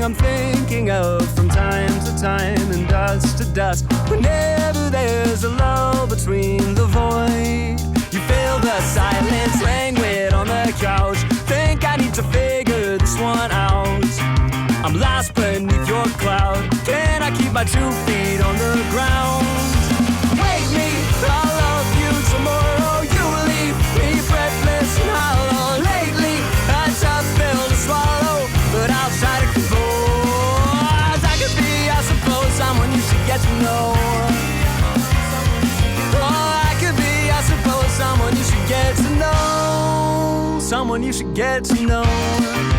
thing I'm thinking of from time to time and dusk to dusk. Whenever there's a lull between the void, you feel the silence languid on the couch. Think I need to figure this one out. I'm lost beneath your cloud. Can I keep my 2 feet on the ground? Wake me, I'll love you tomorrow. You leave me breathless and hollow. Lately, a tough pill to swallow, but I'll try to compose. I could be, I suppose, someone you should get to know. Oh, I could be, I suppose, someone you should get to know. Someone you should get to know.